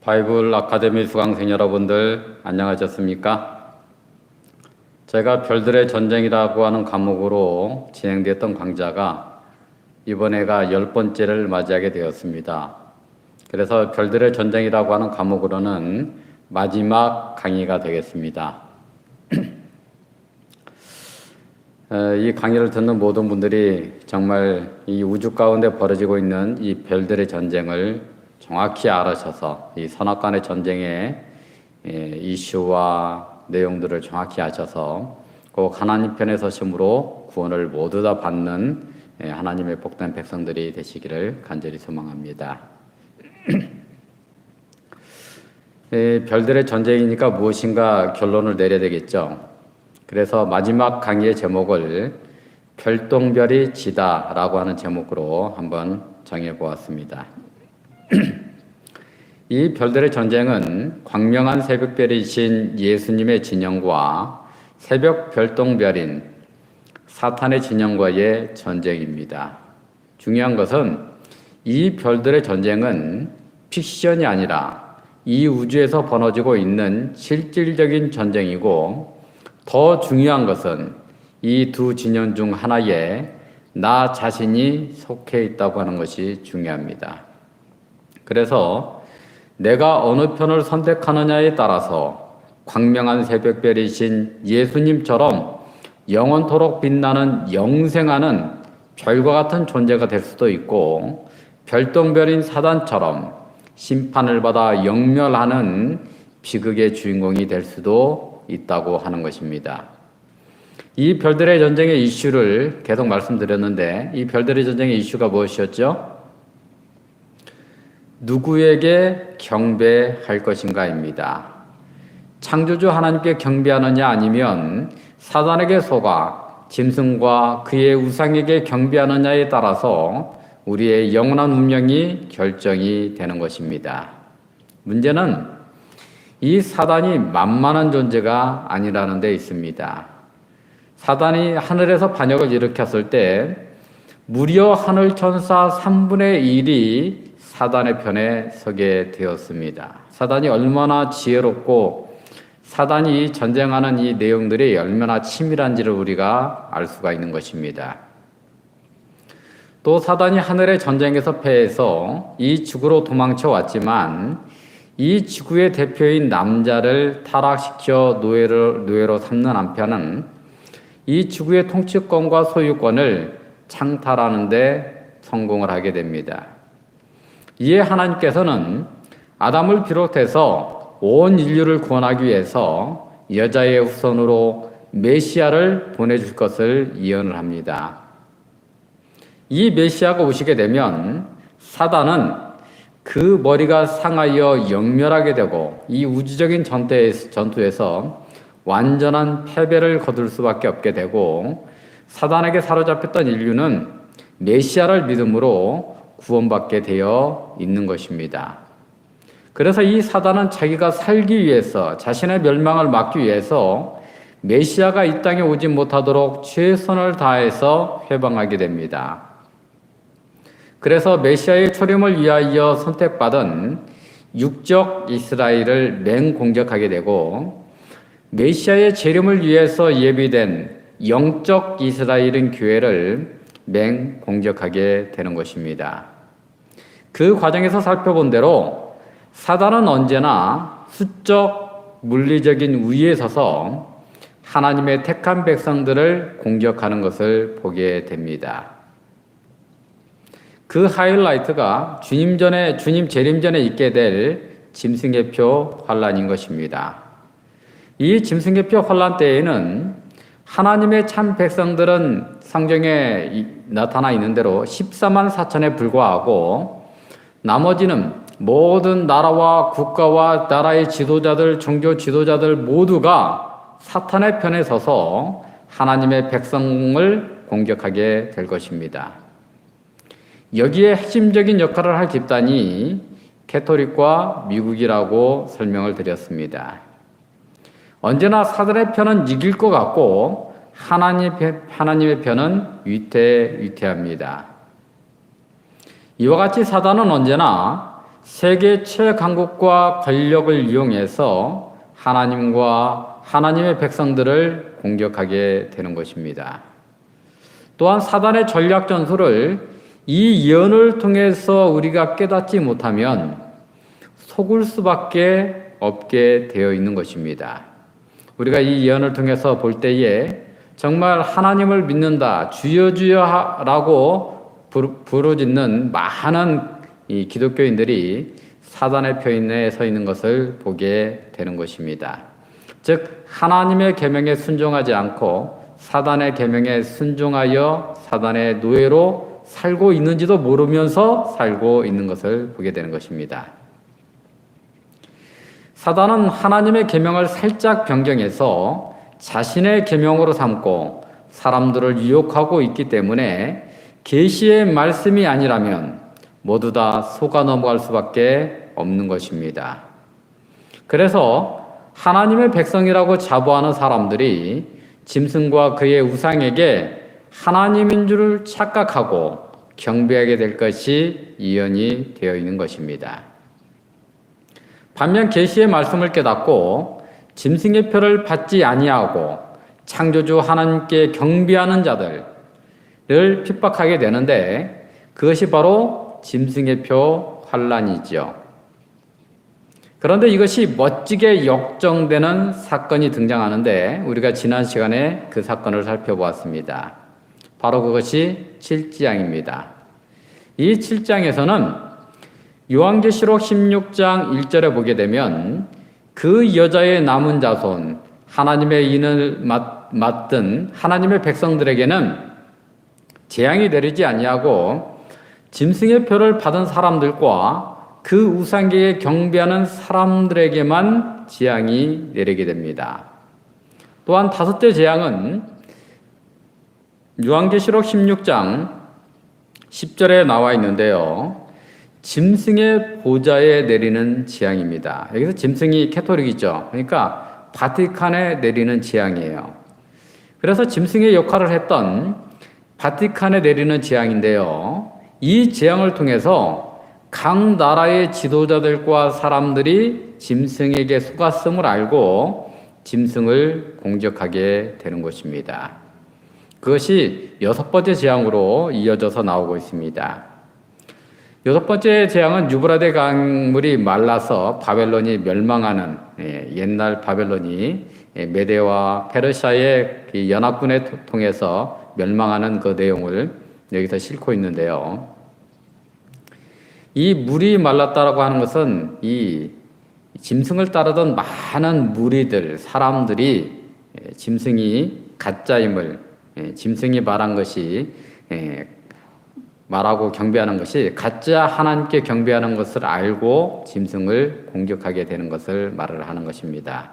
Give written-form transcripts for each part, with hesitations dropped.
바이블 아카데미 수강생 여러분들 안녕하셨습니까? 제가 별들의 전쟁이라고 하는 과목으로 진행됐던 강좌가 이번에가 10번째를 맞이하게 되었습니다. 그래서 별들의 전쟁이라고 하는 과목으로는 마지막 강의가 되겠습니다. 이 강의를 듣는 모든 분들이 정말 이 우주 가운데 벌어지고 있는 이 별들의 전쟁을 정확히 알아셔서 이 선악간의 전쟁의 이슈와 내용들을 정확히 아셔서 꼭 하나님 편에 서심으로 구원을 모두 다 받는 하나님의 복된 백성들이 되시기를 간절히 소망합니다. 별들의 전쟁이니까 무엇인가 결론을 내려야 되겠죠. 그래서 마지막 강의의 제목을 별똥별이 지다라고 하는 제목으로 한번 정해보았습니다. 이 별들의 전쟁은 광명한 새벽별이신 예수님의 진영과 새벽 별똥별인 사탄의 진영과의 전쟁입니다. 중요한 것은 이 별들의 전쟁은 픽션이 아니라 이 우주에서 벌어지고 있는 실질적인 전쟁이고, 더 중요한 것은 이 두 진영 중 하나에 나 자신이 속해 있다고 하는 것이 중요합니다. 그래서 내가 어느 편을 선택하느냐에 따라서 광명한 새벽별이신 예수님처럼 영원토록 빛나는 영생하는 별과 같은 존재가 될 수도 있고, 별똥별인 사단처럼 심판을 받아 영멸하는 비극의 주인공이 될 수도 있다고 하는 것입니다. 이 별들의 전쟁의 이슈를 계속 말씀드렸는데, 이 별들의 전쟁의 이슈가 무엇이었죠? 누구에게 경배할 것인가입니다. 창조주 하나님께 경배하느냐, 아니면 사단에게 속아 짐승과 그의 우상에게 경배하느냐에 따라서 우리의 영원한 운명이 결정이 되는 것입니다. 문제는 이 사단이 만만한 존재가 아니라는 데 있습니다. 사단이 하늘에서 반역을 일으켰을 때 무려 하늘 천사 3분의 1이 사단의 편에 서게 되었습니다. 사단이 얼마나 지혜롭고 사단이 전쟁하는 이 내용들이 얼마나 치밀한지를 우리가 알 수가 있는 것입니다. 또 사단이 하늘의 전쟁에서 패해서 이 지구로 도망쳐 왔지만, 이 지구의 대표인 남자를 타락시켜 노예로 삼는 한편은 이 지구의 통치권과 소유권을 창탈하는 데 성공을 하게 됩니다. 이에 하나님께서는 아담을 비롯해서 온 인류를 구원하기 위해서 여자의 후손으로 메시아를 보내줄 것을 예언을 합니다. 이 메시아가 오시게 되면 사단은 그 머리가 상하여 영멸하게 되고 이 우주적인 전투에서 완전한 패배를 거둘 수밖에 없게 되고, 사단에게 사로잡혔던 인류는 메시아를 믿음으로 구원받게 되어 있는 것입니다. 그래서 이 사단은 자기가 살기 위해서, 자신의 멸망을 막기 위해서 메시아가 이 땅에 오지 못하도록 최선을 다해서 회방하게 됩니다. 그래서 메시아의 초림을 위하여 선택받은 육적 이스라엘을 맹공격하게 되고, 메시아의 재림을 위해서 예비된 영적 이스라엘인 교회를 맹공격하게 되는 것입니다. 그 과정에서 살펴본 대로 사단은 언제나 수적 물리적인 우위에 서서 하나님의 택한 백성들을 공격하는 것을 보게 됩니다. 그 하이라이트가 주님 재림 전에 있게 될 짐승의 표 환란인 것입니다. 이 짐승의 표 환란 때에는 하나님의 참 백성들은 성경에 나타나 있는 대로 14만 4천에 불과하고, 나머지는 모든 나라와 국가와 나라의 지도자들, 종교 지도자들 모두가 사탄의 편에 서서 하나님의 백성을 공격하게 될 것입니다. 여기에 핵심적인 역할을 할 집단이 캐토릭과 미국이라고 설명을 드렸습니다. 언제나 사단의 편은 이길 것 같고 하나님의 편은 위태합니다. 이와 같이 사단은 언제나 세계 최강국과 권력을 이용해서 하나님과 하나님의 백성들을 공격하게 되는 것입니다. 또한 사단의 전략 전술을 이 예언을 통해서 우리가 깨닫지 못하면 속을 수밖에 없게 되어 있는 것입니다. 우리가 이 예언을 통해서 볼 때에 정말 하나님을 믿는다, 주여 주여라고 부르짖는 많은 이 기독교인들이 사단의 표인에 서 있는 것을 보게 되는 것입니다. 즉 하나님의 계명에 순종하지 않고 사단의 계명에 순종하여 사단의 노예로 살고 있는지도 모르면서 살고 있는 것을 보게 되는 것입니다. 사단은 하나님의 계명을 살짝 변경해서 자신의 계명으로 삼고 사람들을 유혹하고 있기 때문에 계시의 말씀이 아니라면 모두 다 속아 넘어갈 수밖에 없는 것입니다. 그래서 하나님의 백성이라고 자부하는 사람들이 짐승과 그의 우상에게 하나님인 줄 착각하고 경배하게 될 것이 예언이 되어 있는 것입니다. 반면 계시의 말씀을 깨닫고 짐승의 표를 받지 아니하고 창조주 하나님께 경배하는 자들을 핍박하게 되는데 그것이 바로 짐승의 표 환란이죠. 그런데 이것이 멋지게 역정되는 사건이 등장하는데 우리가 지난 시간에 그 사건을 살펴보았습니다. 바로 그것이 7장입니다. 이 7장에서는 요한계시록 16장 1절에 보게 되면 그 여자의 남은 자손, 하나님의 인을 맡은 하나님의 백성들에게는 재앙이 내리지 아니하고 짐승의 표를 받은 사람들과 그 우상계에 경배하는 사람들에게만 재앙이 내리게 됩니다. 또한 다섯째 재앙은 요한계시록 16장 10절에 나와 있는데요. 짐승의 보좌에 내리는 재앙입니다. 여기서 짐승이 캐토릭이죠. 그러니까 바티칸에 내리는 재앙이에요. 그래서 짐승의 역할을 했던 바티칸에 내리는 재앙인데요. 이 재앙을 통해서 각 나라의 지도자들과 사람들이 짐승에게 속았음을 알고 짐승을 공격하게 되는 것입니다. 그것이 6번째 재앙으로 이어져서 나오고 있습니다. 6번째 재앙은 유브라데 강물이 말라서 바벨론이 멸망하는 옛날 바벨론이 메데와 페르시아의 연합군에 통해서 멸망하는 그 내용을 여기서 싣고 있는데요. 이 물이 말랐다라고 하는 것은 이 짐승을 따르던 많은 무리들, 사람들이 짐승이 가짜임을, 짐승이 말한 것이 말하고 경배하는 것이 가짜 하나님께 경배하는 것을 알고 짐승을 공격하게 되는 것을 말을 하는 것입니다.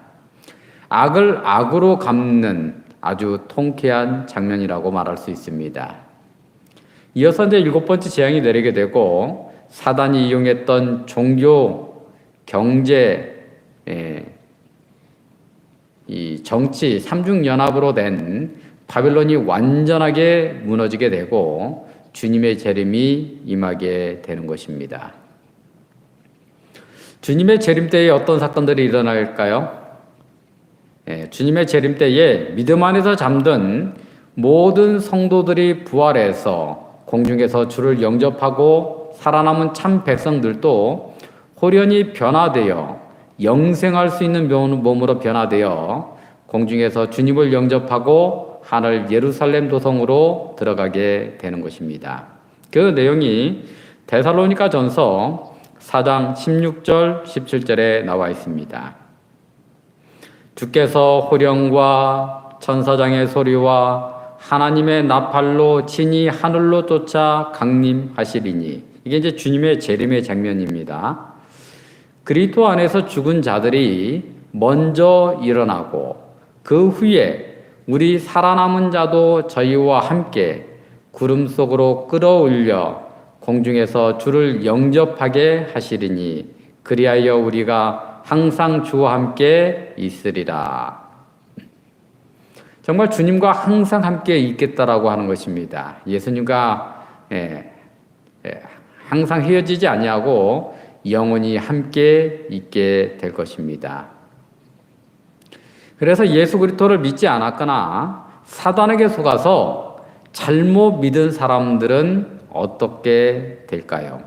악을 악으로 갚는 아주 통쾌한 장면이라고 말할 수 있습니다. 이어서 이제 7번째 재앙이 내리게 되고 사단이 이용했던 종교, 경제, 이 정치, 삼중연합으로 된 바벨론이 완전하게 무너지게 되고 주님의 재림이 임하게 되는 것입니다. 주님의 재림 때에 어떤 사건들이 일어날까요? 주님의 재림 때에 믿음 안에서 잠든 모든 성도들이 부활해서 공중에서 주를 영접하고 살아남은 참 백성들도 호련히 변화되어 영생할 수 있는 몸으로 변화되어 공중에서 주님을 영접하고 하늘 예루살렘 도성으로 들어가게 되는 것입니다. 그 내용이 데살로니가 전서 4장 16절 17절에 나와 있습니다. 주께서 호령과 천사장의 소리와 하나님의 나팔로 친히 하늘로 쫓아 강림하시리니, 이게 이제 주님의 재림의 장면입니다. 그리스도 안에서 죽은 자들이 먼저 일어나고 그 후에 우리 살아남은 자도 저희와 함께 구름 속으로 끌어올려 공중에서 주를 영접하게 하시리니 그리하여 우리가 항상 주와 함께 있으리라. 정말 주님과 항상 함께 있겠다라고 하는 것입니다. 예수님과 항상 헤어지지 아니하고 영원히 함께 있게 될 것입니다. 그래서 예수 그리스도를 믿지 않았거나 사단에게 속아서 잘못 믿은 사람들은 어떻게 될까요?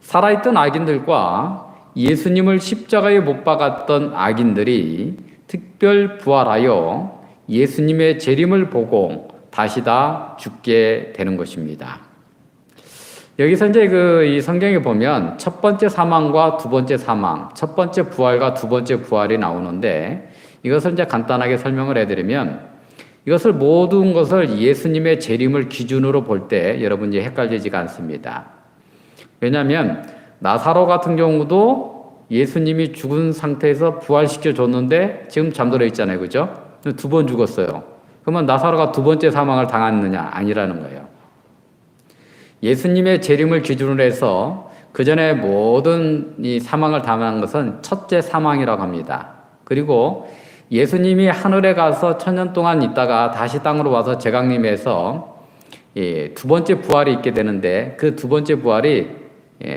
살아있던 악인들과 예수님을 십자가에 못 박았던 악인들이 특별 부활하여 예수님의 재림을 보고 다시 다 죽게 되는 것입니다. 여기서 이제 이 성경에 보면 첫 번째 사망과 두 번째 사망, 첫 번째 부활과 두 번째 부활이 나오는데 이것을 이제 간단하게 설명을 해드리면 이것을 모든 것을 예수님의 재림을 기준으로 볼 때 여러분이 헷갈리지가 않습니다. 왜냐하면 나사로 같은 경우도 예수님이 죽은 상태에서 부활시켜 줬는데 지금 잠들어 있잖아요. 그죠? 두 번 죽었어요. 그러면 나사로가 두 번째 사망을 당했느냐? 아니라는 거예요. 예수님의 재림을 기준으로 해서 그 전에 모든 이 사망을 당한 것은 첫째 사망이라고 합니다. 그리고 예수님이 하늘에 가서 1000년 동안 있다가 다시 땅으로 와서 재강림해서 두 번째 부활이 있게 되는데 그 두 번째 부활이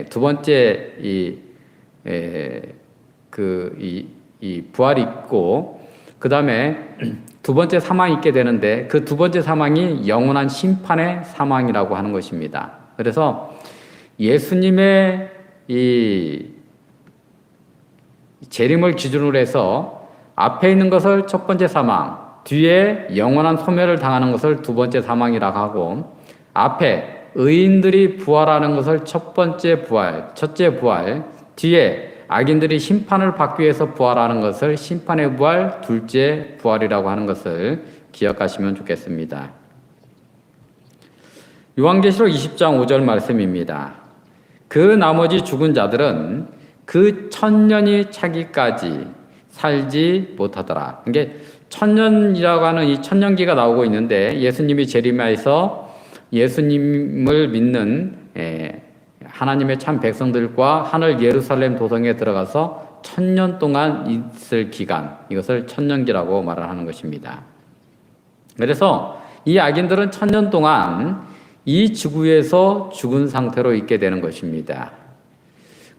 두 번째 부활이 있고 그 다음에 두 번째 사망이 있게 되는데 그 두 번째 사망이 영원한 심판의 사망이라고 하는 것입니다. 그래서 예수님의 이 재림을 기준으로 해서 앞에 있는 것을 첫 번째 사망, 뒤에 영원한 소멸을 당하는 것을 두 번째 사망이라고 하고 앞에 의인들이 부활하는 것을 첫 번째 부활, 첫째 부활, 뒤에 악인들이 심판을 받기 위해서 부활하는 것을 심판의 부활, 둘째 부활이라고 하는 것을 기억하시면 좋겠습니다. 요한계시록 20장 5절 말씀입니다. 그 나머지 죽은 자들은 그 1000년이 차기까지 살지 못하더라. 이게 1000년이라고 하는 이 천년기가 나오고 있는데 예수님이 재림하여서 예수님을 믿는 하나님의 참 백성들과 하늘 예루살렘 도성에 들어가서 1000년 동안 있을 기간, 이것을 천년기라고 말을 하는 것입니다. 그래서 이 악인들은 1000년 동안 이 지구에서 죽은 상태로 있게 되는 것입니다.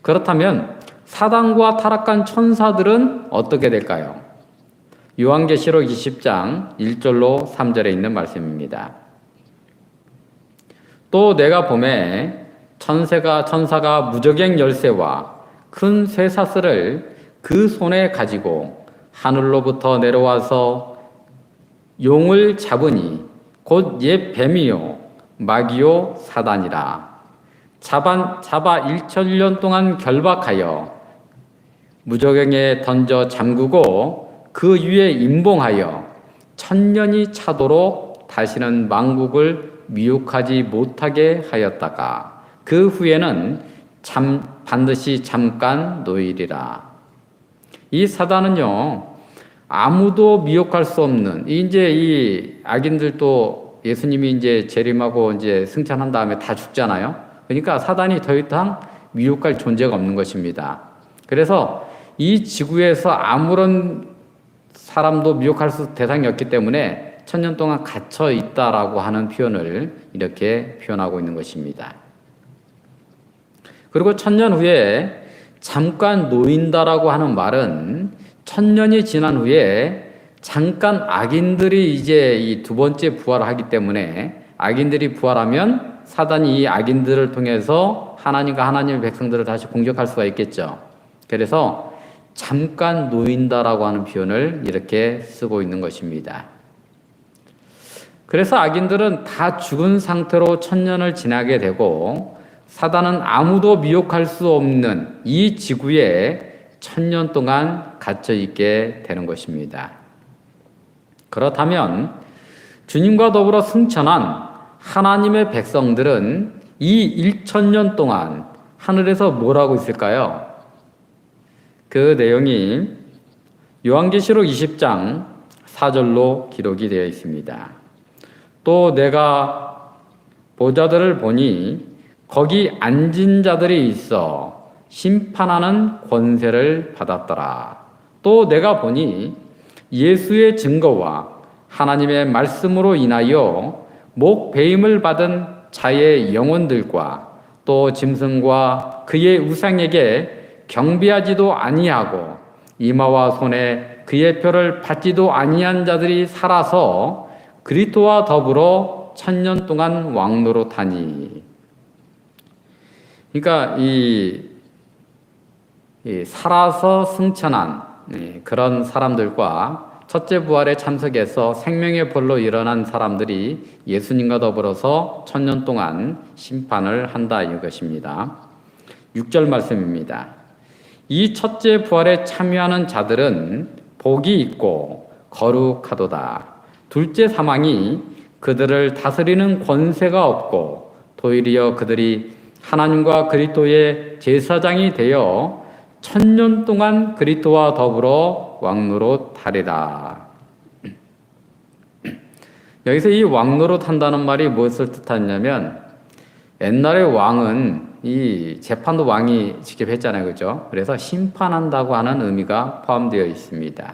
그렇다면 사단과 타락한 천사들은 어떻게 될까요? 요한계시록 20장 1절로 3절에 있는 말씀입니다. 또 내가 보매 천사가 무저갱 열쇠와 큰 쇠사슬을 그 손에 가지고 하늘로부터 내려와서 용을 잡으니 곧 옛 뱀이요 마귀요 사단이라. 잡아 1000년 동안 결박하여 무저갱에 던져 잠그고 그 위에 임봉하여 1000년이 차도록 다시는 만국을 미혹하지 못하게 하였다가 그 후에는 반드시 잠깐 노일이라. 이 사단은요, 아무도 미혹할 수 없는, 이제 이 악인들도 예수님이 이제 재림하고 이제 승천한 다음에 다 죽잖아요. 그러니까 사단이 더 이상 미혹할 존재가 없는 것입니다. 그래서 이 지구에서 아무런 사람도 미혹할 대상이 없기 때문에 1000년 동안 갇혀 있다라고 하는 표현을 이렇게 표현하고 있는 것입니다. 그리고 1000년 후에 잠깐 놓인다라고 하는 말은 1000년이 지난 후에 잠깐 악인들이 이제 이 두 번째 부활을 하기 때문에 악인들이 부활하면 사단이 이 악인들을 통해서 하나님과 하나님의 백성들을 다시 공격할 수가 있겠죠. 그래서 잠깐 놓인다라고 하는 표현을 이렇게 쓰고 있는 것입니다. 그래서 악인들은 다 죽은 상태로 1000년을 지나게 되고 사단은 아무도 미혹할 수 없는 이 지구에 1000년 동안 갇혀 있게 되는 것입니다. 그렇다면 주님과 더불어 승천한 하나님의 백성들은 이 1000년 동안 하늘에서 뭘 하고 있을까요? 그 내용이 요한계시록 20장 4절로 기록이 되어 있습니다. 또 내가 보좌들을 보니 거기 앉은 자들이 있어 심판하는 권세를 받았더라. 또 내가 보니 예수의 증거와 하나님의 말씀으로 인하여 목 베임을 받은 자의 영혼들과 또 짐승과 그의 우상에게 경배하지도 아니하고 이마와 손에 그의 표를 받지도 아니한 자들이 살아서 그리스도와 더불어 1000년 동안 왕노릇하니. 그러니까 이 살아서 승천한 그런 사람들과 첫째 부활에 참석해서 생명의 벌로 일어난 사람들이 예수님과 더불어서 1000년 동안 심판을 한다 이것입니다. 6절 말씀입니다. 이 첫째 부활에 참여하는 자들은 복이 있고 거룩하도다. 둘째 사망이 그들을 다스리는 권세가 없고 도리어 그들이 하나님과 그리스도의 제사장이 되어 1000년 동안 그리스도와 더불어 왕노릇하리라. 여기서 이 왕노릇한다는 말이 무엇을 뜻하냐면 옛날에 왕은 이 재판도 왕이 직접 했잖아요, 그죠? 그래서 심판한다고 하는 의미가 포함되어 있습니다.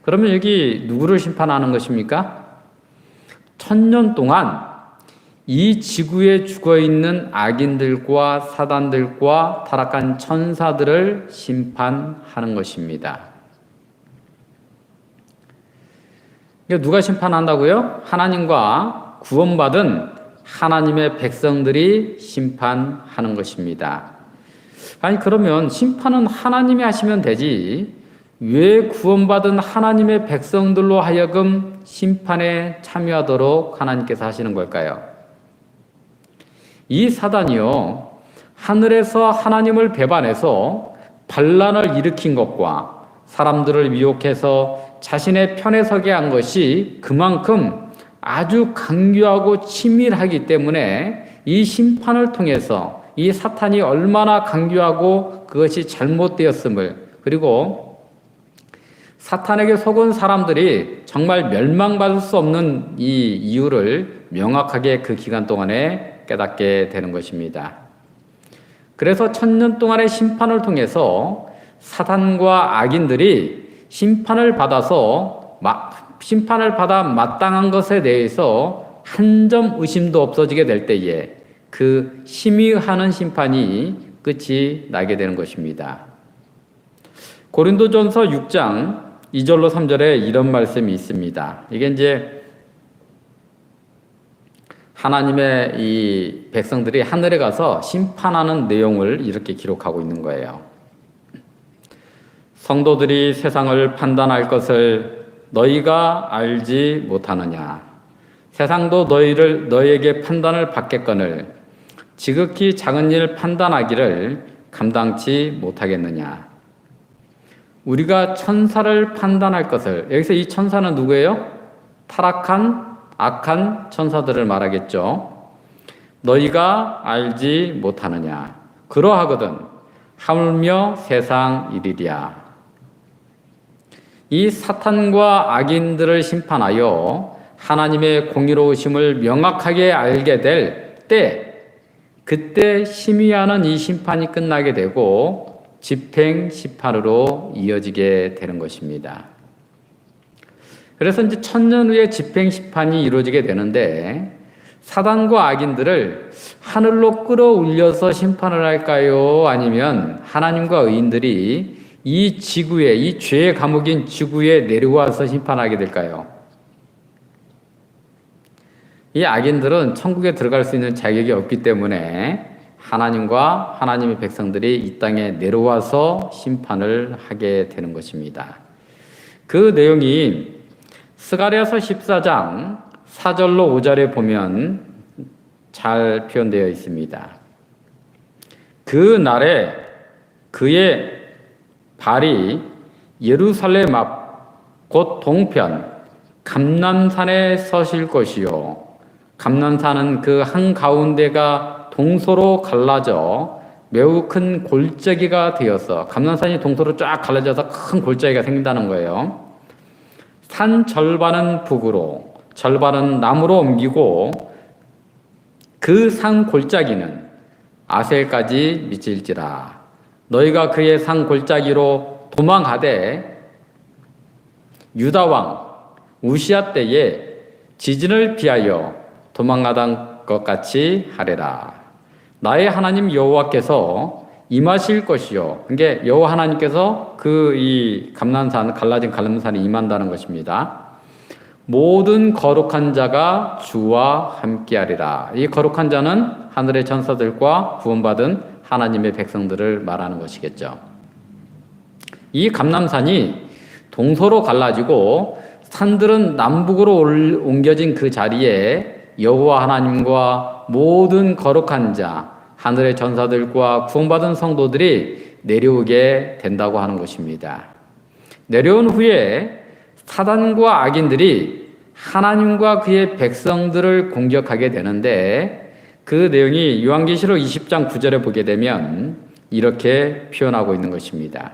그러면 여기 누구를 심판하는 것입니까? 1000년 동안 이 지구에 죽어있는 악인들과 사단들과 타락한 천사들을 심판하는 것입니다. 누가 심판한다고요? 하나님과 구원받은 하나님의 백성들이 심판하는 것입니다. 아니 그러면 심판은 하나님이 하시면 되지 왜 구원받은 하나님의 백성들로 하여금 심판에 참여하도록 하나님께서 하시는 걸까요? 이 사단이요, 하늘에서 하나님을 배반해서 반란을 일으킨 것과 사람들을 미혹해서 자신의 편에 서게 한 것이 그만큼 아주 강교하고 치밀하기 때문에 이 심판을 통해서 이 사탄이 얼마나 강교하고 그것이 잘못되었음을, 그리고 사탄에게 속은 사람들이 정말 멸망받을 수 없는 이 이유를 명확하게 그 기간 동안에 깨닫게 되는 것입니다. 그래서 1000년 동안의 심판을 통해서 사탄과 악인들이 심판을 받아 마땅한 것에 대해서 한 점 의심도 없어지게 될 때에 그 심의하는 심판이 끝이 나게 되는 것입니다. 고린도전서 6장 2절로 3절에 이런 말씀이 있습니다. 이게 이제 하나님의 이 백성들이 하늘에 가서 심판하는 내용을 이렇게 기록하고 있는 거예요. 성도들이 세상을 판단할 것을 너희가 알지 못하느냐? 세상도 너희에게 판단을 받겠거늘 지극히 작은 일 판단하기를 감당치 못하겠느냐? 우리가 천사를 판단할 것을, 여기서 이 천사는 누구예요? 타락한 악한 천사들을 말하겠죠. 너희가 알지 못하느냐? 그러하거든 하물며 세상 일이랴. 이 사탄과 악인들을 심판하여 하나님의 공의로우심을 명확하게 알게 될 때, 그때 심의하는 이 심판이 끝나게 되고 집행 심판으로 이어지게 되는 것입니다. 그래서 이제 1000년 후에 집행 심판이 이루어지게 되는데 사단과 악인들을 하늘로 끌어올려서 심판을 할까요? 아니면 하나님과 의인들이 이 지구에, 이 죄의 감옥인 지구에 내려와서 심판하게 될까요? 이 악인들은 천국에 들어갈 수 있는 자격이 없기 때문에 하나님과 하나님의 백성들이 이 땅에 내려와서 심판을 하게 되는 것입니다. 그 내용이 스가랴서 14장 4절로 5절에 보면 잘 표현되어 있습니다. 그 날에 그의 발이 예루살렘 앞 곧 동편 감람산에 서실 것이요, 감람산은 그 한가운데가 동서로 갈라져 매우 큰 골짜기가 되어서, 감람산이 동서로 쫙 갈라져서 큰 골짜기가 생긴다는 거예요. 산 절반은 북으로 절반은 남으로 옮기고 그 산 골짜기는 아셀까지 미칠지라. 너희가 그의 산 골짜기로 도망하되 유다 왕 우시야 때에 지진을 피하여 도망가던 것 같이 하리라. 나의 하나님 여호와께서 임하실 것이요. 그러니까 여호와 하나님께서 그 이 감람산, 갈라진 감람산에 임한다는 것입니다. 모든 거룩한 자가 주와 함께하리라. 이 거룩한 자는 하늘의 천사들과 구원받은 하나님의 백성들을 말하는 것이겠죠. 이 감람산이 동서로 갈라지고 산들은 남북으로 옮겨진 그 자리에 여호와 하나님과 모든 거룩한 자, 하늘의 전사들과 구원받은 성도들이 내려오게 된다고 하는 것입니다. 내려온 후에 사단과 악인들이 하나님과 그의 백성들을 공격하게 되는데 그 내용이 요한계시록 20장 9절에 보게 되면 이렇게 표현하고 있는 것입니다.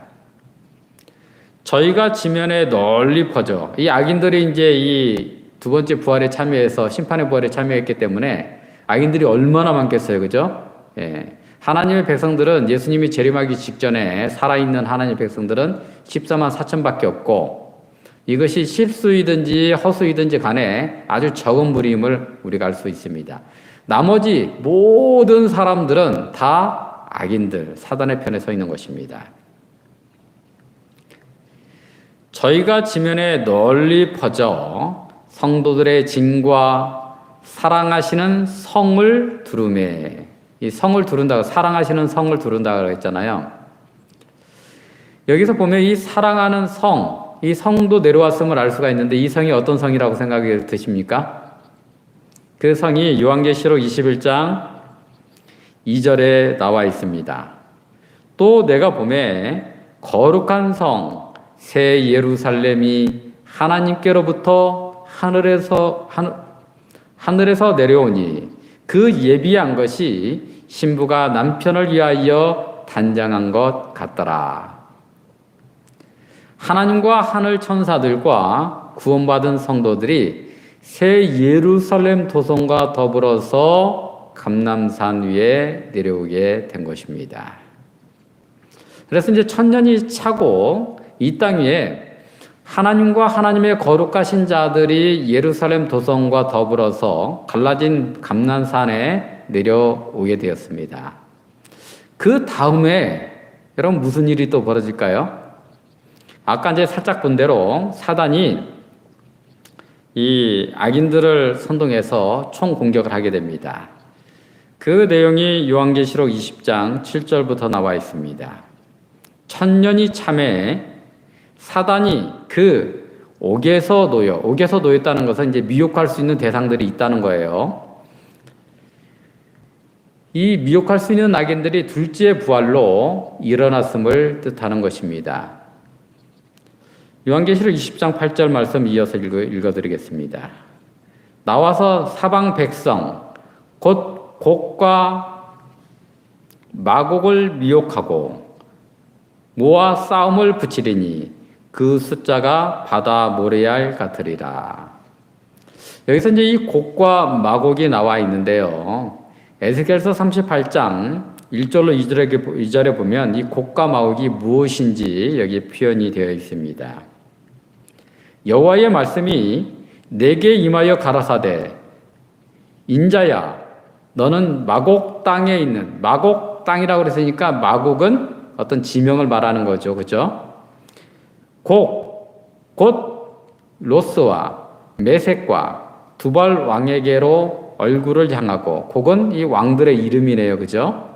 저희가 지면에 널리 퍼져, 이 악인들이 이제 이 두 번째 부활에 참여해서 심판의 부활에 참여했기 때문에 악인들이 얼마나 많겠어요, 그죠? 예. 하나님의 백성들은 예수님이 재림하기 직전에 살아있는 하나님의 백성들은 14만 4천밖에 없고 이것이 실수이든지 허수이든지 간에 아주 적은 무리임을 우리가 알 수 있습니다. 나머지 모든 사람들은 다 악인들, 사단의 편에 서 있는 것입니다. 저희가 지면에 널리 퍼져 성도들의 진과 사랑하시는 성을 두루매. 이 성을 두른다고, 사랑하시는 성을 두른다고 했잖아요. 여기서 보면 이 사랑하는 성, 이 성도 내려왔음을 알 수가 있는데 이 성이 어떤 성이라고 생각이 드십니까? 그 성이 요한계시록 21장 2절에 나와 있습니다. 또 내가 보매 거룩한 성, 새 예루살렘이 하나님께로부터 하늘에서 내려오니 그 예비한 것이 신부가 남편을 위하여 단장한 것 같더라. 하나님과 하늘 천사들과 구원받은 성도들이 새 예루살렘 도성과 더불어서 감람산 위에 내려오게 된 것입니다. 그래서 이제 천년이 차고 이 땅 위에 하나님과 하나님의 거룩하신 자들이 예루살렘 도성과 더불어서 갈라진 감람산에 내려오게 되었습니다. 그 다음에 여러분 무슨 일이 또 벌어질까요? 아까 이제 살짝 본 대로 사단이 이 악인들을 선동해서 총 공격을 하게 됩니다. 그 내용이 요한계시록 20장 7절부터 나와 있습니다. 천년이 참에 사단이 그 옥에서 놓였다는 것은 이제 미혹할 수 있는 대상들이 있다는 거예요. 이 미혹할 수 있는 악인들이 둘째 부활로 일어났음을 뜻하는 것입니다. 요한계시록 20장 8절 말씀 이어서 읽어드리겠습니다. 나와서 사방 백성 곧 곡과 마곡을 미혹하고 모아 싸움을 붙이리니 그 숫자가 바다 모래알 같으리라. 여기서 이제 이 곡과 마곡이 나와 있는데요. 에스겔서 38장 1절로 2절에 보면 이 곡과 마곡이 무엇인지 여기 표현이 되어 있습니다. 여호와의 말씀이 내게 임하여 가라사대 인자야 너는 마곡 땅에 있는, 마곡 땅이라고 그랬으니까 마곡은 어떤 지명을 말하는 거죠. 그죠? 곧 로스와 메섹과 두발 왕에게로 얼굴을 향하고, 곡은 이 왕들의 이름이네요. 그죠?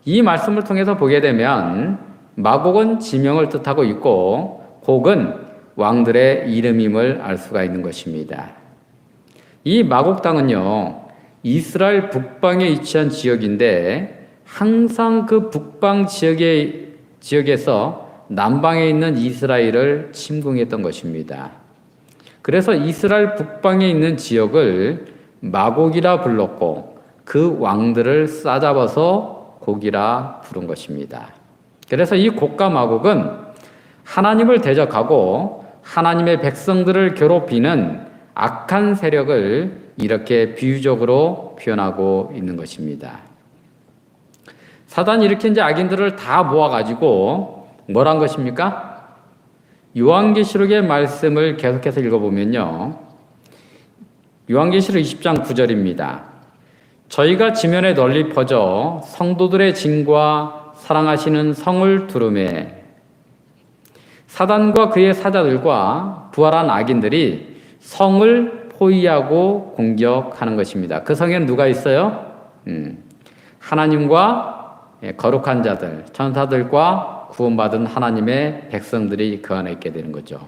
이 말씀을 통해서 보게 되면 마곡은 지명을 뜻하고 있고 곡은 왕들의 이름임을 알 수가 있는 것입니다. 이 마곡 땅은요, 이스라엘 북방에 위치한 지역인데 항상 그 북방 지역에서 남방에 있는 이스라엘을 침공했던 것입니다. 그래서 이스라엘 북방에 있는 지역을 마곡이라 불렀고 그 왕들을 싸잡아서 곡이라 부른 것입니다. 그래서 이 곡과 마곡은 하나님을 대적하고 하나님의 백성들을 괴롭히는 악한 세력을 이렇게 비유적으로 표현하고 있는 것입니다. 사단이 이렇게 이제 악인들을 다 모아가지고 뭘 한 것입니까? 요한계시록의 말씀을 계속해서 읽어보면요. 요한계시록 20장 9절입니다. 저희가 지면에 널리 퍼져 성도들의 진과 사랑하시는 성을 두루매 사단과 그의 사자들과 부활한 악인들이 성을 포위하고 공격하는 것입니다. 그 성에는 누가 있어요? 하나님과 거룩한 자들, 천사들과 구원받은 하나님의 백성들이 그 안에 있게 되는 거죠.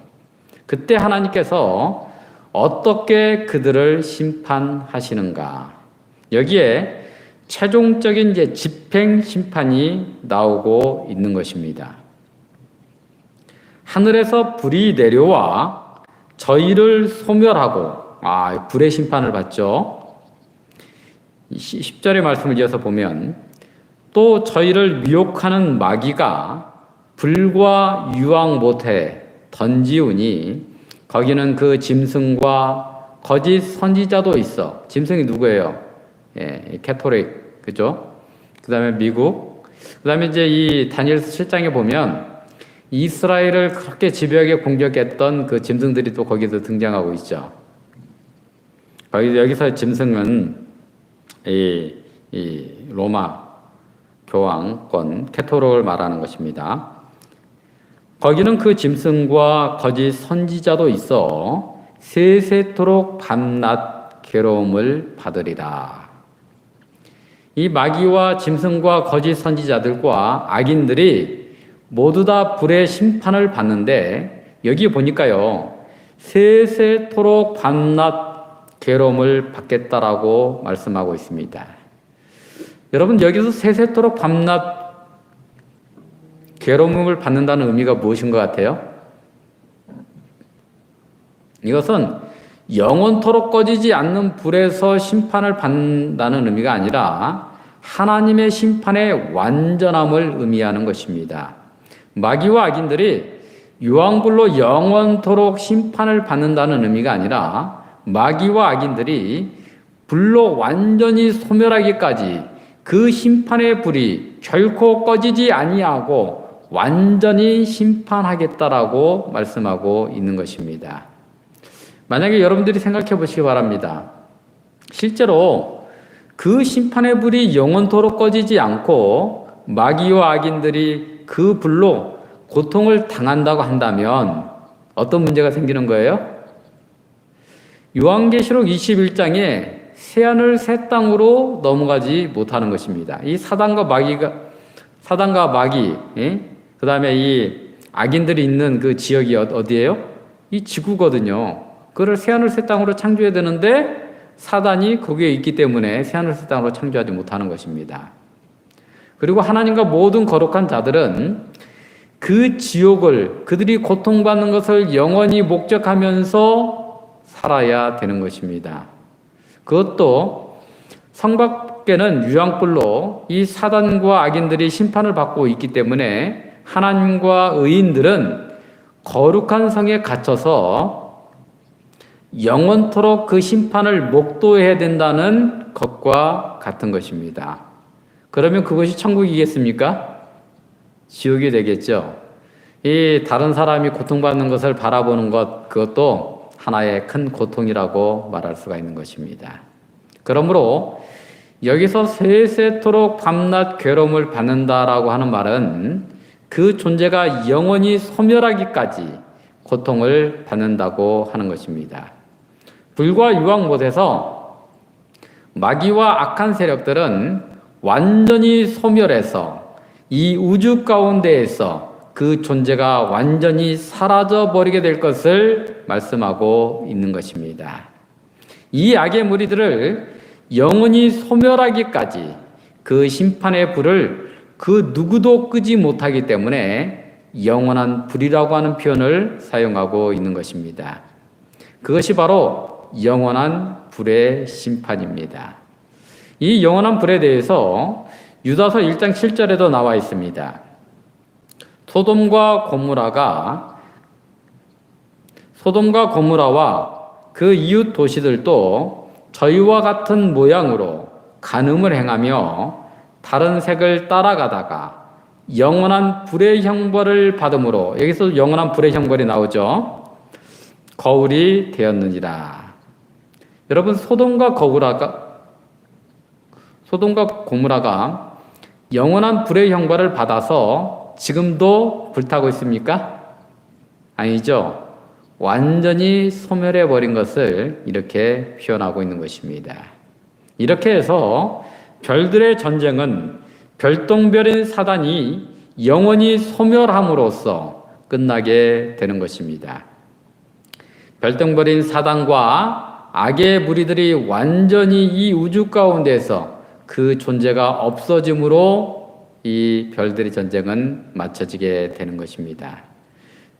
그때 하나님께서 어떻게 그들을 심판하시는가? 여기에 최종적인 집행 심판이 나오고 있는 것입니다. 하늘에서 불이 내려와 저희를 소멸하고, 불의 심판을 받죠. 10절의 말씀을 이어서 보면, 또 저희를 미혹하는 마귀가 불과 유황 못에 던지우니 거기는 그 짐승과 거짓 선지자도 있어. 짐승이 누구예요? 캐토릭, 그죠? 그 다음에 미국. 그 다음에 이제 이 다니엘서 7장에 보면 이스라엘을 그렇게 집요하게 공격했던 그 짐승들이 또 거기서 등장하고 있죠. 여기서 짐승은 이 로마 교황권 캐토릭을 말하는 것입니다. 거기는 그 짐승과 거짓 선지자도 있어 세세토록 밤낮 괴로움을 받으리라. 이 마귀와 짐승과 거짓 선지자들과 악인들이 모두 다 불의 심판을 받는데 여기 보니까요, 세세토록 밤낮 괴로움을 받겠다라고 말씀하고 있습니다. 여러분, 여기서 세세토록 밤낮 괴로움을 받는다는 의미가 무엇인 것 같아요? 이것은 영원토록 꺼지지 않는 불에서 심판을 받는다는 의미가 아니라 하나님의 심판의 완전함을 의미하는 것입니다. 마귀와 악인들이 유황불로 영원토록 심판을 받는다는 의미가 아니라 마귀와 악인들이 불로 완전히 소멸하기까지 그 심판의 불이 결코 꺼지지 아니하고 완전히 심판하겠다라고 말씀하고 있는 것입니다. 만약에 여러분들이 생각해 보시기 바랍니다. 실제로 그 심판의 불이 영원토록 꺼지지 않고 마귀와 악인들이 그 불로 고통을 당한다고 한다면 어떤 문제가 생기는 거예요? 요한계시록 21장에 새하늘 새 땅으로 넘어가지 못하는 것입니다. 이 사단과 마귀, 그 다음에 이 악인들이 있는 그 지역이 어디예요? 이 지구거든요. 그걸 새하늘 새 땅으로 창조해야 되는데 사단이 거기에 있기 때문에 새하늘 새 땅으로 창조하지 못하는 것입니다. 그리고 하나님과 모든 거룩한 자들은 그 지옥을, 그들이 고통받는 것을 영원히 목적하면서 살아야 되는 것입니다. 그것도 성 밖에는 유황불로 이 사단과 악인들이 심판을 받고 있기 때문에 하나님과 의인들은 거룩한 성에 갇혀서 영원토록 그 심판을 목도해야 된다는 것과 같은 것입니다. 그러면 그것이 천국이겠습니까? 지옥이 되겠죠. 이 다른 사람이 고통받는 것을 바라보는 것, 그것도 하나의 큰 고통이라고 말할 수가 있는 것입니다. 그러므로 여기서 세세토록 밤낮 괴로움을 받는다라고 하는 말은 그 존재가 영원히 소멸하기까지 고통을 받는다고 하는 것입니다. 불과 유황 못에서 마귀와 악한 세력들은 완전히 소멸해서 이 우주 가운데에서 그 존재가 완전히 사라져 버리게 될 것을 말씀하고 있는 것입니다. 이 악의 무리들을 영원히 소멸하기까지 그 심판의 불을 그 누구도 끄지 못하기 때문에 영원한 불이라고 하는 표현을 사용하고 있는 것입니다. 그것이 바로 영원한 불의 심판입니다. 이 영원한 불에 대해서 유다서 1장 7절에도 나와 있습니다. 소돔과 고모라와 그 이웃 도시들도 저희와 같은 모양으로 간음을 행하며 다른 색을 따라가다가 영원한 불의 형벌을 받음으로, 여기서 영원한 불의 형벌이 나오죠. 거울이 되었느니라. 여러분, 소돔과 소돔과 고모라가 영원한 불의 형벌을 받아서 지금도 불타고 있습니까? 아니죠. 완전히 소멸해 버린 것을 이렇게 표현하고 있는 것입니다. 이렇게 해서 별들의 전쟁은 별똥별인 사단이 영원히 소멸함으로써 끝나게 되는 것입니다. 별똥별인 사단과 악의 무리들이 완전히 이 우주 가운데서 그 존재가 없어짐으로 이 별들의 전쟁은 마쳐지게 되는 것입니다.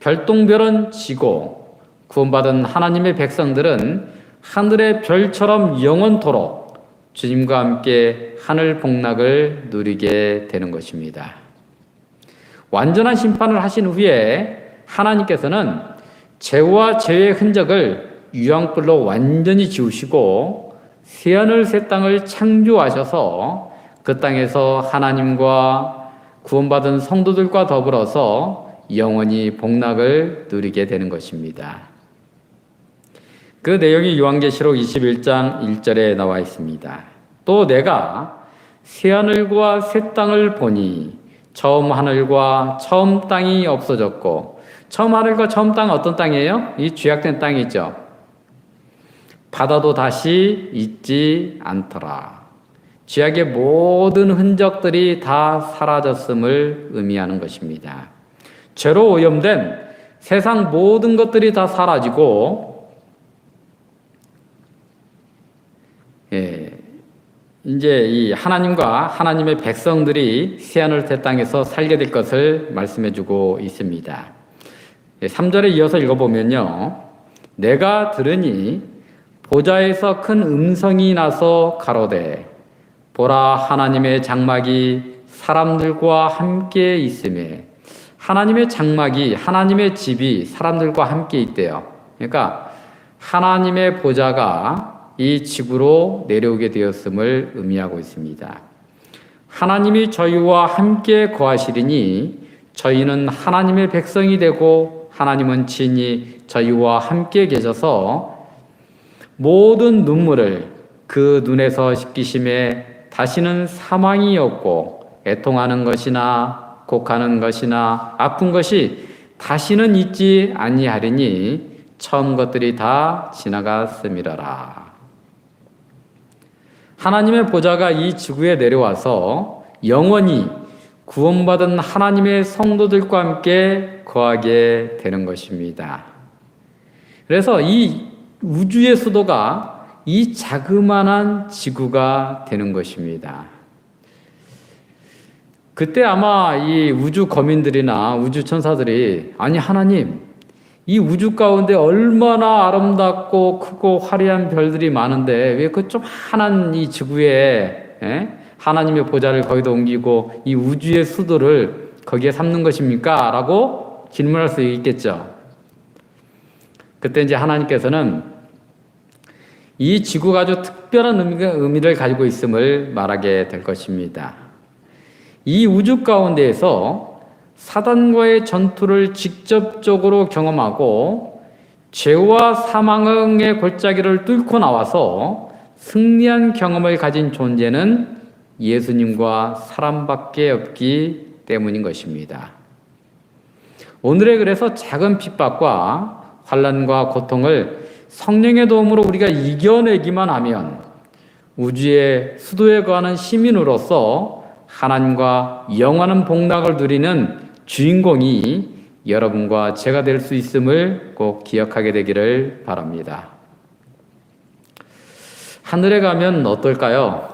별똥별은 지고 구원받은 하나님의 백성들은 하늘의 별처럼 영원토록 주님과 함께 하늘 복락을 누리게 되는 것입니다. 완전한 심판을 하신 후에 하나님께서는 죄와 죄의 흔적을 유황불로 완전히 지우시고 새하늘 새 땅을 창조하셔서 그 땅에서 하나님과 구원받은 성도들과 더불어서 영원히 복락을 누리게 되는 것입니다. 그 내용이 요한계시록 21장 1절에 나와 있습니다. 또 내가 새하늘과 새 땅을 보니 처음 하늘과 처음 땅이 없어졌고, 처음 하늘과 처음 땅은 어떤 땅이에요? 이 죄악된 땅이 있죠. 바다도 다시 있지 않더라. 죄악의 모든 흔적들이 다 사라졌음을 의미하는 것입니다. 죄로 오염된 세상 모든 것들이 다 사라지고, 이제 이 하나님과 하나님의 백성들이 새하늘 새 땅에서 살게 될 것을 말씀해 주고 있습니다. 3절에 이어서 읽어보면요. 내가 들으니 보좌에서 큰 음성이 나서 가로되 보라 하나님의 장막이 사람들과 함께 있음에, 하나님의 장막이, 하나님의 집이 사람들과 함께 있대요. 그러니까 하나님의 보좌가 이 지구로 내려오게 되었음을 의미하고 있습니다. 하나님이 저희와 함께 거하시리니 저희는 하나님의 백성이 되고 하나님은 친히 저희와 함께 계셔서 모든 눈물을 그 눈에서 씻기심에 다시는 사망이 없고 애통하는 것이나 곡하는 것이나 아픈 것이 다시는 있지 아니하리니 처음 것들이 다 지나갔음이라라. 하나님의 보좌가 이 지구에 내려와서 영원히 구원받은 하나님의 성도들과 함께 거하게 되는 것입니다. 그래서 이 우주의 수도가 이 자그마한 지구가 되는 것입니다. 그때 아마 이 우주 거민들이나 우주 천사들이, 아니 하나님, 이 우주 가운데 얼마나 아름답고 크고 화려한 별들이 많은데 왜 그 조그만한 이 지구에 하나님의 보좌를 거기다 옮기고 이 우주의 수도를 거기에 삼는 것입니까? 라고 질문할 수 있겠죠. 그때 이제 하나님께서는 이 지구가 아주 특별한 의미를 가지고 있음을 말하게 될 것입니다. 이 우주 가운데에서 사단과의 전투를 직접적으로 경험하고 죄와 사망의 골짜기를 뚫고 나와서 승리한 경험을 가진 존재는 예수님과 사람밖에 없기 때문인 것입니다. 오늘의 그래서 작은 핍박과 환난과 고통을 성령의 도움으로 우리가 이겨내기만 하면 우주의 수도에 거하는 시민으로서 하나님과 영원한 복락을 누리는 주인공이 여러분과 제가 될 수 있음을 꼭 기억하게 되기를 바랍니다. 하늘에 가면 어떨까요?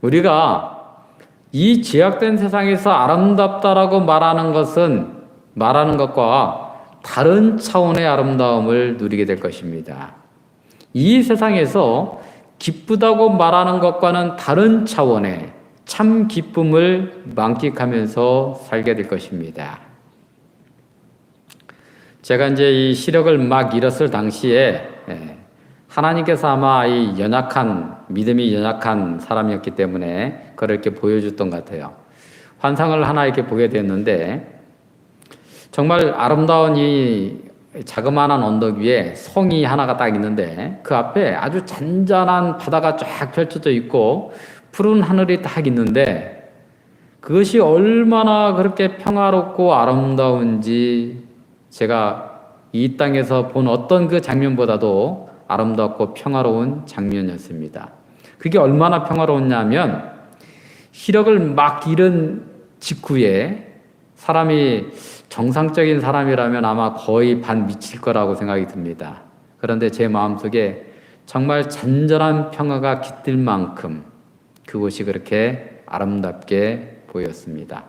우리가 이 제약된 세상에서 아름답다라고 말하는 것과 다른 차원의 아름다움을 누리게 될 것입니다. 이 세상에서 기쁘다고 말하는 것과는 다른 차원의 참 기쁨을 만끽하면서 살게 될 것입니다. 제가 이제 이 시력을 막 잃었을 당시에 하나님께서 아마 이 믿음이 연약한 사람이었기 때문에 그걸 이렇게 보여줬던 것 같아요. 환상을 하나 이렇게 보게 됐는데 정말 아름다운 이 자그마한 언덕 위에 성이 하나가 딱 있는데 그 앞에 아주 잔잔한 바다가 쫙 펼쳐져 있고 푸른 하늘이 딱 있는데 그것이 얼마나 그렇게 평화롭고 아름다운지 제가 이 땅에서 본 어떤 그 장면보다도 아름답고 평화로운 장면이었습니다. 그게 얼마나 평화로웠냐면 시력을 막 잃은 직후에 사람이 정상적인 사람이라면 아마 거의 반 미칠 거라고 생각이 듭니다. 그런데 제 마음속에 정말 잔잔한 평화가 깃들 만큼 그곳이 그렇게 아름답게 보였습니다.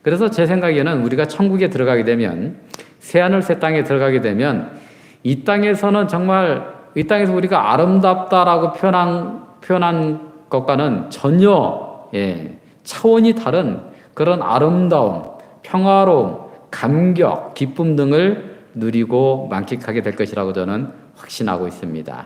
그래서 제 생각에는 우리가 천국에 들어가게 되면 새하늘 새 땅에 들어가게 되면 이 땅에서는 정말 이 땅에서 우리가 아름답다라고 표현한 것과는 전혀 차원이 다른 그런 아름다움, 평화로움, 감격, 기쁨 등을 누리고 만끽하게 될 것이라고 저는 확신하고 있습니다.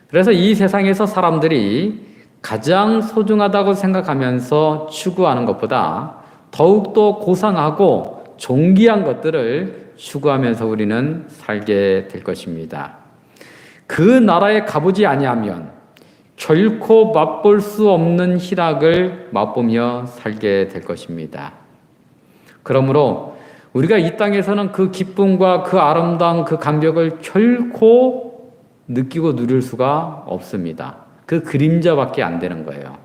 그래서 이 세상에서 사람들이 가장 소중하다고 생각하면서 추구하는 것보다 더욱더 고상하고 존귀한 것들을 추구하면서 우리는 살게 될 것입니다. 그 나라에 가보지 아니하면 결코 맛볼 수 없는 희락을 맛보며 살게 될 것입니다. 그러므로 우리가 이 땅에서는 그 기쁨과 그 아름다운 그 감격을 결코 느끼고 누릴 수가 없습니다. 그 그림자밖에 안 되는 거예요.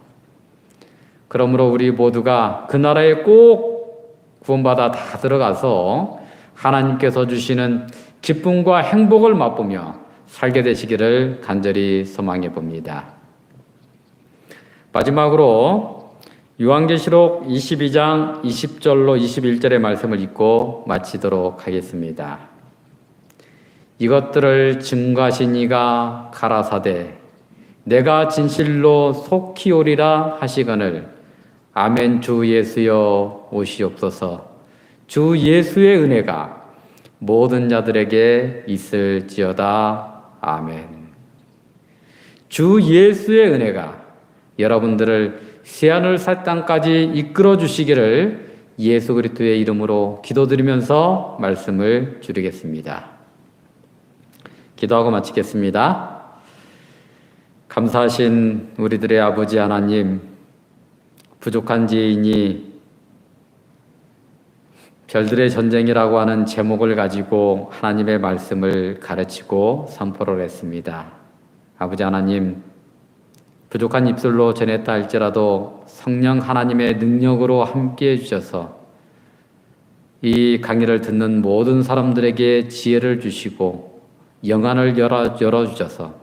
그러므로 우리 모두가 그 나라에 꼭 구원받아 다 들어가서 하나님께서 주시는 기쁨과 행복을 맛보며 살게 되시기를 간절히 소망해 봅니다. 마지막으로 요한계시록 22장 20절로 21절의 말씀을 읽고 마치도록 하겠습니다. 이것들을 증거하신 이가 가라사대 내가 진실로 속히 오리라 하시거늘 아멘. 주 예수여 오시옵소서. 주 예수의 은혜가 모든 자들에게 있을지어다. 아멘. 주 예수의 은혜가 여러분들을 새하늘 새 땅까지 이끌어 주시기를 예수 그리스도의 이름으로 기도드리면서 말씀을 줄이겠습니다. 기도하고 마치겠습니다. 감사하신 우리들의 아버지 하나님, 부족한 지인이 별들의 전쟁이라고 하는 제목을 가지고 하나님의 말씀을 가르치고 선포를 했습니다. 아버지 하나님, 부족한 입술로 전했다 할지라도 성령 하나님의 능력으로 함께해 주셔서 이 강의를 듣는 모든 사람들에게 지혜를 주시고 영안을 열어주셔서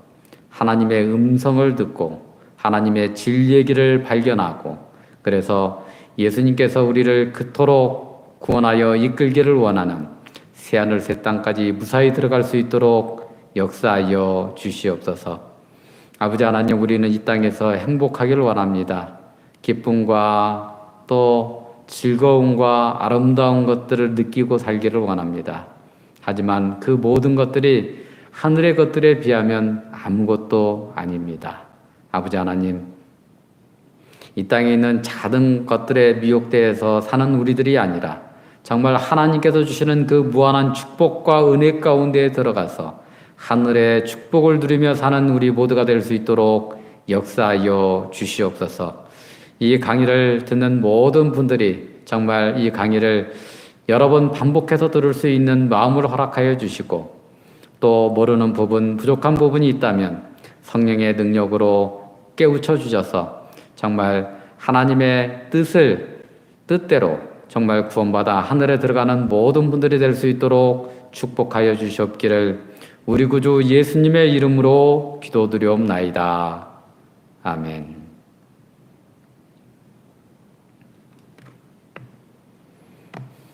하나님의 음성을 듣고 하나님의 진리의 발견하고 그래서 예수님께서 우리를 그토록 구원하여 이끌기를 원하는 새하늘 새 땅까지 무사히 들어갈 수 있도록 역사하여 주시옵소서. 아버지 하나님, 우리는 이 땅에서 행복하기를 원합니다. 기쁨과 또 즐거움과 아름다운 것들을 느끼고 살기를 원합니다. 하지만 그 모든 것들이 하늘의 것들에 비하면 아무것도 아닙니다. 아버지 하나님, 이 땅에 있는 작은 것들에 미혹되어서 사는 우리들이 아니라 정말 하나님께서 주시는 그 무한한 축복과 은혜 가운데에 들어가서 하늘의 축복을 누리며 사는 우리 모두가 될 수 있도록 역사하여 주시옵소서. 이 강의를 듣는 모든 분들이 정말 이 강의를 여러 번 반복해서 들을 수 있는 마음을 허락하여 주시고 또 모르는 부분, 부족한 부분이 있다면 성령의 능력으로 깨우쳐 주셔서 정말 하나님의 뜻대로 정말 구원받아 하늘에 들어가는 모든 분들이 될 수 있도록 축복하여 주시옵기를 우리 구주 예수님의 이름으로 기도드리옵나이다. 아멘.